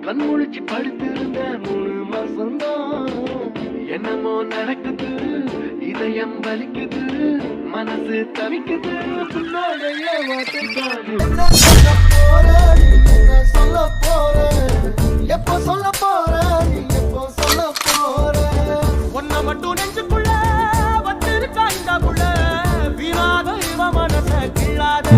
கண்முழிச்சு படுத்திருந்த 3 மாசம்தான் என்னமோ நடக்குது, இதயம் வலிக்குது, மனசு தவிக்குது. புன்னோடைய வார்த்தை சொல்ல போற, எப்போ சொல்ல போற, நீ எப்போ சொல்ல போற? ஒன்ன மட்டும் நெஞ்சுக்குள்ள வச்சிருக்கா இந்த புள்ள, வீணாக இவ மனச கிள்ளாத.